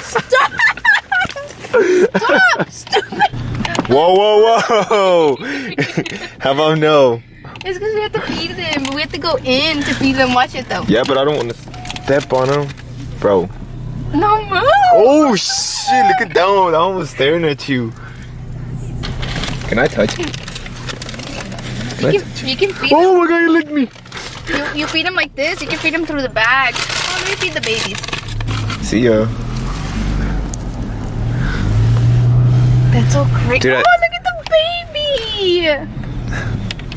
Stop! Stop! Stupid! Whoa, whoa, whoa! How about no? It's because we have to feed them, but we have to go in to feed them. Watch it though. Yeah, but I don't want to step on them. Bro. No, move! Oh, shit, look at that one. That one was staring at you. Can I touch it? You can feed Oh my god, you licked me. them. You feed them like this. You can feed them through the bag. Oh, let me feed the babies. See ya. That's so crazy. Dude, oh, look at the baby!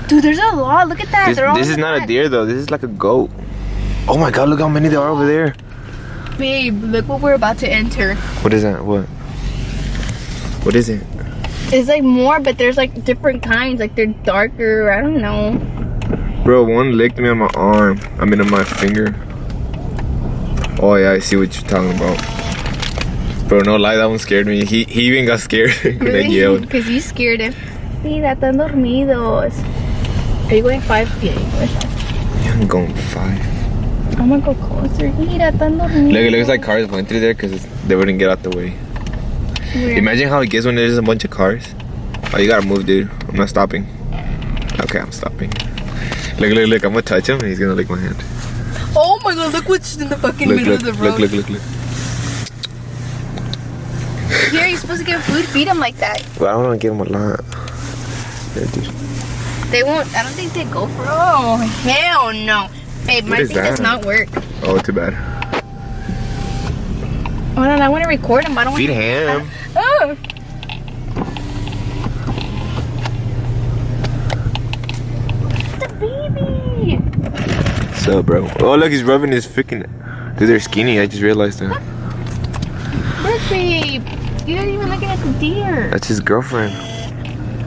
Dude, there's a lot. Look at that. This is not a deer though. This is like a goat. Oh my god, look how many there are over there. Babe, look what we're about to enter. What is that? What? What is it? It's like more, but there's like different kinds. Like they're darker. I don't know. Bro, one licked me on my arm. I mean on my finger. Oh yeah, I see what you're talking about. Bro, no lie, that one scared me. He even got scared when I yelled. Because you scared him. Mira, están dormidos. Are you going 5? Yeah, I'm going 5. I'm gonna go closer. Mira, están dormidos. Look, it looks like cars went through there because they wouldn't get out the way. Where? Imagine how it gets when there's a bunch of cars. Oh, you gotta move, dude. I'm not stopping. Okay, I'm stopping. Look, look, look. I'm gonna touch him and he's gonna lick my hand. Oh my god, look what's in the fucking Look, middle look, of the road. look, look, look, look. Here, you're supposed to give food, feed them like that. Well, I don't want to give him a lot. Yeah, dude. They won't, I don't think they go for, oh, hell no. Babe, my is thing does that? not work. Oh, too bad. Hold on, I want to record him. I don't Feed want him. Oh. The baby. What's up, bro? Oh, look, he's rubbing his freaking... Dude, they're skinny. I just realized that. Look, babe. You're not even looking at the deer. That's his girlfriend.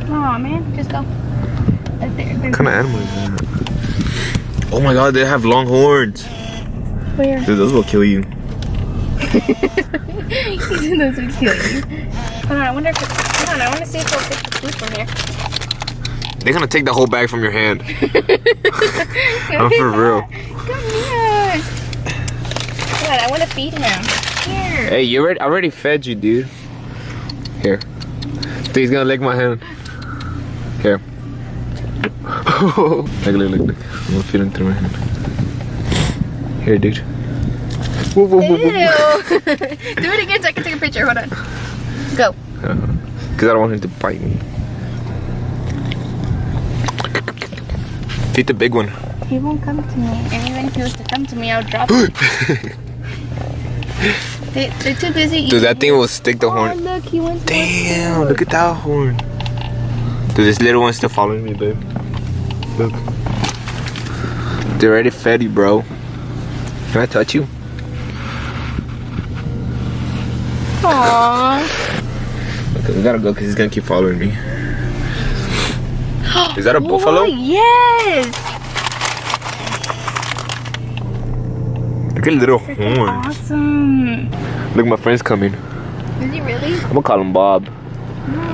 Aw, man. Just go. What kind of animal is that? Oh my god, they have long horns. Where? Dude, those will kill you. Those would kill you. Hold on, I wonder if it's, hold on, I want to see if they'll take the food from here. They're gonna take the whole bag from your hand. I'm for real. Come here. Hold on, I want to feed him. Here. Hey, I already fed you, dude. Here. Dude, he's gonna lick my hand. Here. Look, look, look, look. I'm gonna feed him through my hand. Here, dude. Whoa, whoa, whoa, whoa. Ew. Do it again so I can take a picture. Hold on. Go. Because I don't want him to bite me. Feed the big one. He won't come to me. And even if he was to come to me, I'll drop him. They're too busy eating. Dude, that thing will stick the horn. Oh, look, he went to Damn, look at that horn. Dude, this little one's still following me, babe. Look. They already fed you, bro. Can I touch you? Aww. Okay, we gotta go because he's gonna keep following me. Is that a buffalo? Oh, yes. Look at little Freaking horns. awesome. Look, my friend's coming. Is he really? I'm gonna call him Bob. No,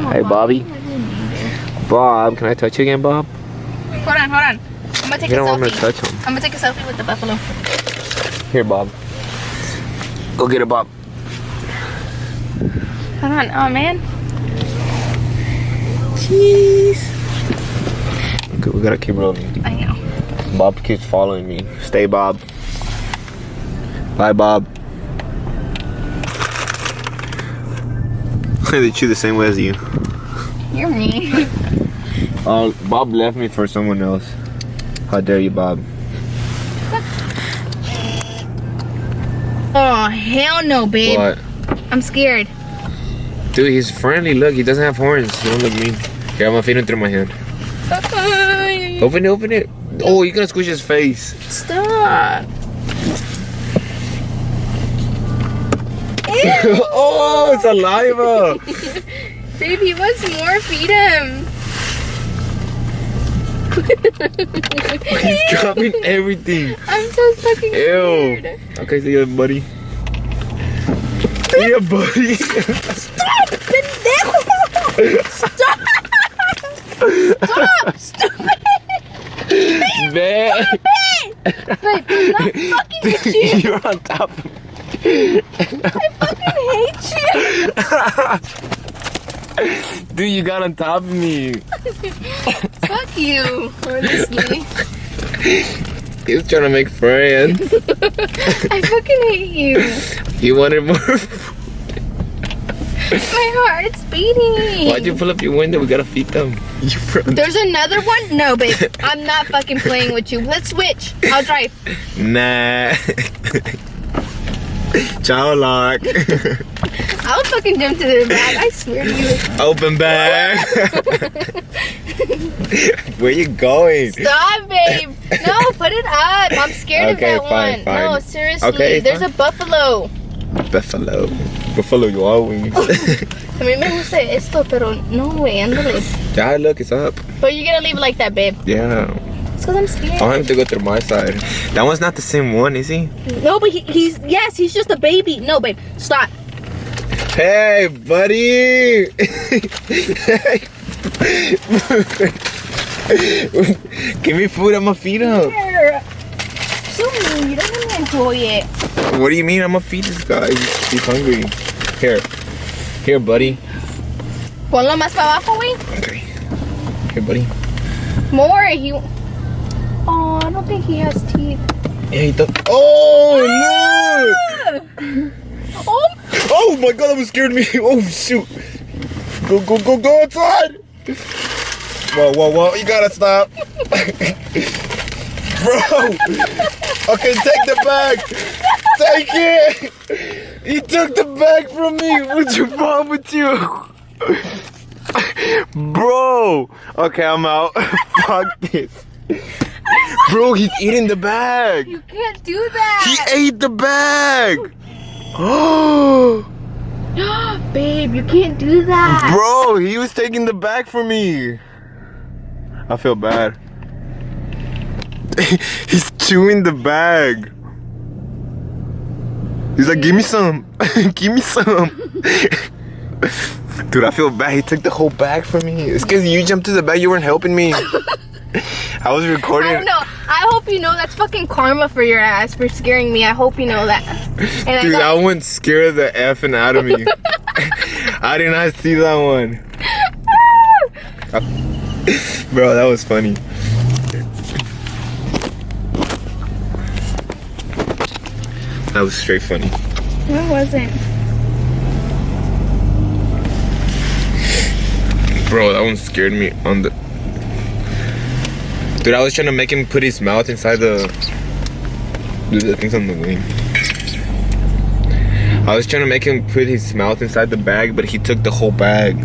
Hey, Bobby. doesn't Bob, can I touch you again, Bob? either. Hold on, hold on. I'm gonna take You a don't want me to selfie. touch him. I'm gonna take a selfie with the buffalo. Here, Bob. Go get it, Bob. Hold on. Oh, man. Jeez. Okay, we gotta keep rolling. I know. Bob keeps following me. Stay, Bob. Bye, Bob. They chew the same way as you. You're mean. Bob left me for someone else. How dare you, Bob? Oh, hell no, babe. What? I'm scared. Dude, he's friendly. Look, he doesn't have horns. He don't look mean. Here, I'm gonna feed him through my hand. Open it, open it. Oh, you're gonna squish his face. Stop. Oh, saliva. Babe, he wants more. Feed him. He's dropping everything. I'm so fucking Ew. scared. Okay, see ya, buddy. See ya, buddy. Stop, pendejo. Stop. Stop. Stop. Man. Babe, I'm not fucking with you. You're on top of me. fucking hate you. Dude, you got on top of me. Fuck you, honestly. He was trying to make friends. I fucking hate you. He wanted more. My heart's beating. Why'd you pull up your window? We gotta feed them. You There's another one? No, babe. I'm not fucking playing with you. Let's switch. I'll drive. Nah. Ciao, lock. I'll fucking jump to the back. I swear to you. Open bag. Where you going? Stop, babe. No, put it up. I'm scared Okay, of that fine, one. fine. No, seriously. Okay, There's fine. a buffalo. Buffalo. Buffalo, you always. A mí me gusta esto, pero no, güey, ándale. Yeah, look, it's up. But you're gonna leave it like that, babe. Yeah. It's because I'm scared. I want him to go through my side. That one's not the same one, is he? No, but he's just a baby. No, babe, stop. Hey, buddy! Give me food, I'ma feed him. Here. So mean, you don't even enjoy it. What do you mean I'ma feed this guy? He's hungry. Here, buddy. Ponlo más para abajo, güey. Okay. Here, buddy. More. Oh, I don't think he has teeth. Yeah, he does. Oh, look! Oh. Oh my god, that was scared me. Oh, shoot. Go outside. Whoa. You gotta stop. Bro. Okay, take the bag. Take it. He took the bag from me. What's wrong with you? Bro. Okay, I'm out. Fuck this. Bro, he's eating the bag. You can't do that. He ate the bag. Oh. Babe, you can't do that. Bro, he was taking the bag from me. I feel bad. He's chewing the bag. He's like, give me some. Give me some. Dude, I feel bad. He took the whole bag from me. It's because you jumped to the bag. You weren't helping me. I was recording. I don't know. I hope you know that's fucking karma for your ass for scaring me. I hope you know that. And Dude, that one scared the effing out of me. I did not see that one. Bro, that was funny. That was straight funny. It wasn't. Bro, that one scared me on the... Dude, I was trying to make him put his mouth inside the things on the wing. I was trying to make him put his mouth inside the bag, but he took the whole bag.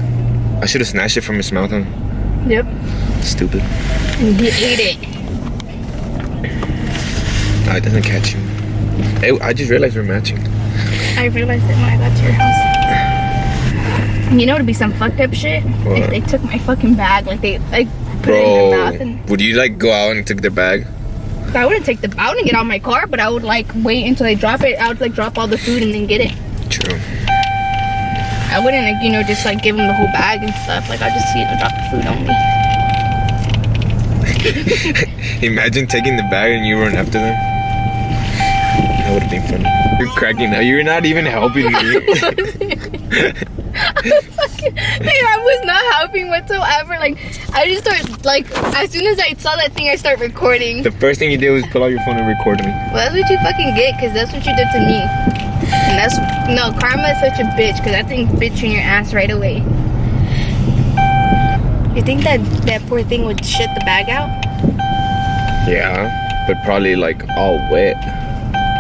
I should have snatched it from his mouth, huh? Yep. Stupid. He ate it. No, it doesn't catch you. Hey, I just realized we're matching. I realized it when I got to your house. You know, it'd be some fucked up shit What? if they took my fucking bag, like they like put it in Bro, their mouth, and would you like go out and take their bag? I wouldn't get out of my car, but I would like wait until they drop it. I would like drop all the food and then get it. True. I wouldn't like, you know, just like give them the whole bag and stuff. Like I just, you know, drop the food only. Imagine taking the bag and you run after them. That would have been funny. You're cracking up. You're not even helping me. I was not helping whatsoever. Like I just started, like, as soon as I saw that thing, I start recording. The first thing you did was pull out your phone and record me. Well, that's what you fucking get, because that's what you did to me. And that's, no, karma is such a bitch, because that thing bit you in your ass right away. You think that poor thing would shit the bag out? Yeah, but probably like all wet.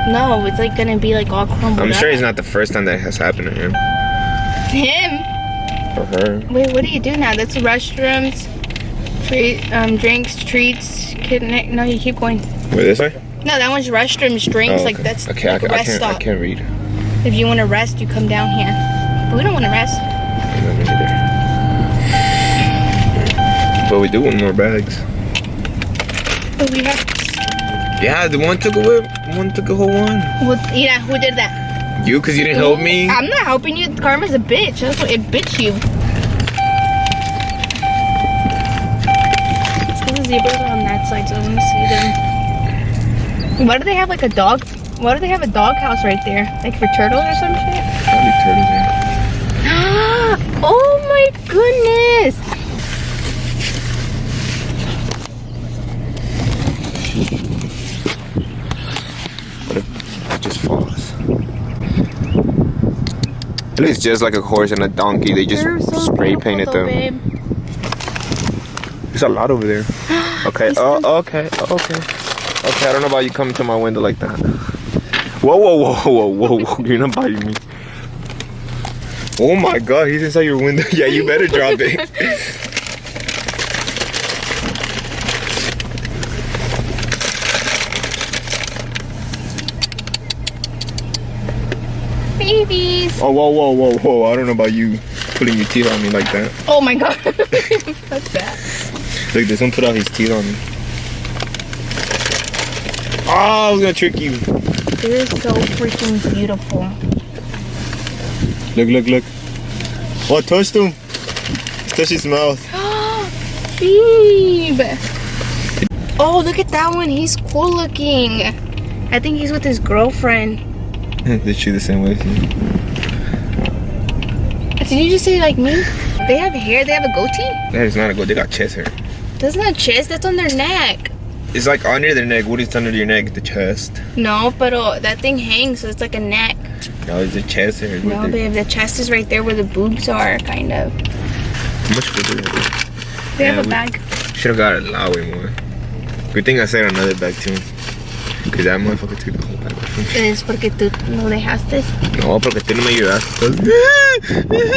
No, it's like gonna be like all crumbled I'm up. sure it's not the first time that has happened to him Him? or her. Wait, what do you do now? That's restrooms, drinks, treats, kidney. No, you keep going. Wait, this way? No, that one's restrooms, drinks. Oh, Like okay. that's Okay, like a rest I stop. can't read. If you want to rest, you come down here. But we don't want to rest. No, me neither. But we do want more bags. But we have. Yeah, the one took a whole one. Well, yeah, who did that? You, because you didn't help me. I'm not helping you. Karma's a bitch. That's what it bit you. The zebras are on that side, so I want to see them. Why do they have like a dog Why do they have a doghouse right there? Like for turtles or some shit? Probably turtles there. Oh my goodness! What if it just falls? At least just like a horse and a donkey. They just They're so spray beautiful painted though, them. babe. There's a lot over there. Okay. Oh, okay. Okay. Okay. I don't know about you coming to my window like that. Whoa, whoa, whoa, whoa, whoa, whoa. You're not biting me. Oh my god, he's inside your window. Yeah, you better drop it. Babies! Oh, whoa, whoa, whoa, whoa. I don't know about you putting your teeth on me like that. Oh my god. That's bad. Look, this one put out his teeth on me. Oh, I was gonna trick you. They're so freaking beautiful. Look, look, look. Oh, I touched him. Touch his mouth. Babe! Oh, look at that one. He's cool looking. I think he's with his girlfriend. They shoot the same way as you. Did you just say like me? They have hair? They have a goatee? That is not a goat. They got chest hair. That's not chest. That's on their neck. It's like under their neck. What is under your neck? The chest. No, but that thing hangs, so it's like a neck. No, it's the chest hair. No, babe. The chest is right there where the boobs are, kind of. How much food do they have? They have Yeah, a bag. Should have got a lot way more. Good thing I said another bag too. Cause that motherfucker took the whole bag. Es porque tú no dejaste. No, porque tú no me ayudaste.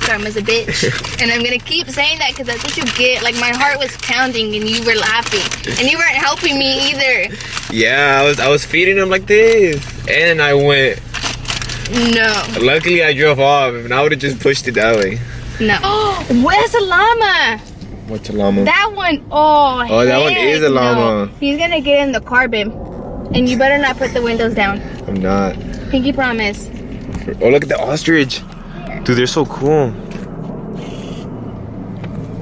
Karma's a bitch. And I'm gonna keep saying that because that's what you get. Like, my heart was pounding and you were laughing. And you weren't helping me either. Yeah, I was feeding him like this. And I went. No. Luckily I drove off and I would have just pushed it that way. No. Oh, where's the llama? What's a llama? That one. Oh, Oh, that one is a heck llama. no. He's gonna get in the car, babe. And you better not put the windows down. I'm not. Pinky promise. Oh, look at the ostrich. Dude, they're so cool.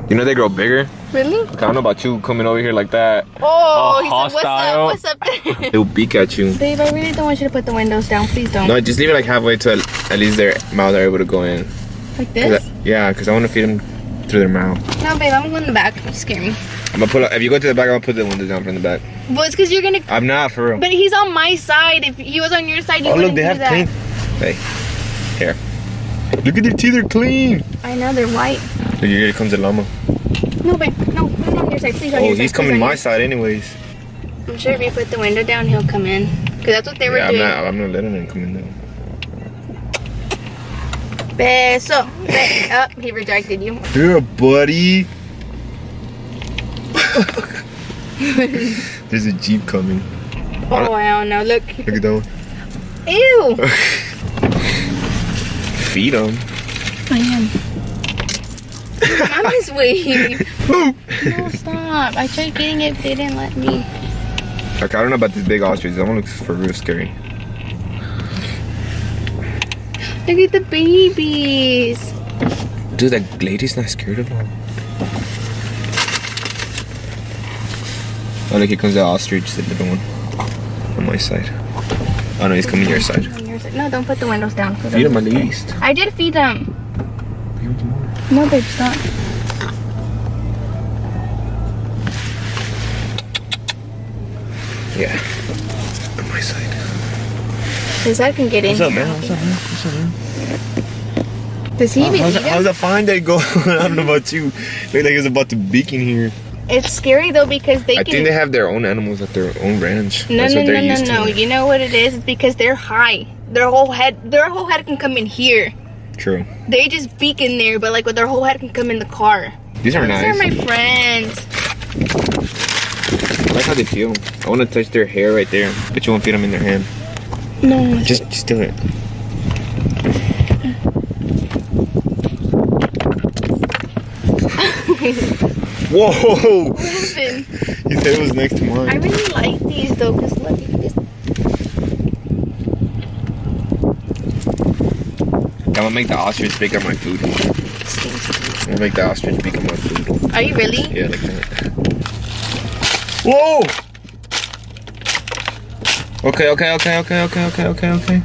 You know they grow bigger? Really? I don't know about you coming over here like that. Oh, he said, hostile. what's up? What's up? They'll beak at you. Babe, I really don't want you to put the windows down. Please don't. No, just leave it like halfway to at least their mouth are able to go in. Like this? Yeah, because I want to feed them through their mouth. No, babe, I'm going in the back. You scare me. I'm gonna pull up. If you go to the back, I'm gonna put the windows down from the back. Well, it's because you're gonna. I'm not, for real. But he's on my side. If he was on your side, you Oh, wouldn't look, they do have that. clean. Hey, here. Look at their teeth, they're clean. I know they're white. Look, here comes the llama. No, babe, no, put it on your side, please. On Oh, your he's side, coming please, on my your- side anyways. I'm sure if you put the window down, he'll come in. Because that's what they were Yeah, doing. I'm not letting him come in though. Beso. Oh, he rejected you. Yeah, buddy. There's a Jeep coming. Oh, I don't know. Look. Look at that one. Ew. Feed him. I am. Mama's way. No, stop. I tried getting it, they didn't let me. Like, I don't know about this big ostrich. That one looks for real scary. Look at the babies. Dude, that lady's not scared of him. Oh, look, here comes the ostrich, the little one. On my side. Oh no, he's coming your side. On your side. No, don't put the windows down. Feed him at least. I did feed them. Feed him more. No, babe, stop. Yeah. On my side. Because I can get in. What's up, here. man? What's up, man? What's up, man? Does he even eat How's them? the fine day going? I don't know about you. Look like he's about to beak in here. It's scary though because they I can. think they have their own animals at their own ranch. No, That's no, what no, they're no, used no. to. You know what it is? It's because they're high. Their whole head can come in here. True. They just beak in there, but like with their whole head can come in the car. These are nice. These are my friends. I like how they feel. I want to touch their hair right there, but you won't feed them in their hand. No. Just do it. Whoa! What happened? His head was next to I mine. really like these though, cause look, you can just. I'm gonna make the ostrich pick up my food. I'm gonna make the ostrich pick up my food. Are you really? Yeah, like that. Whoa! Okay.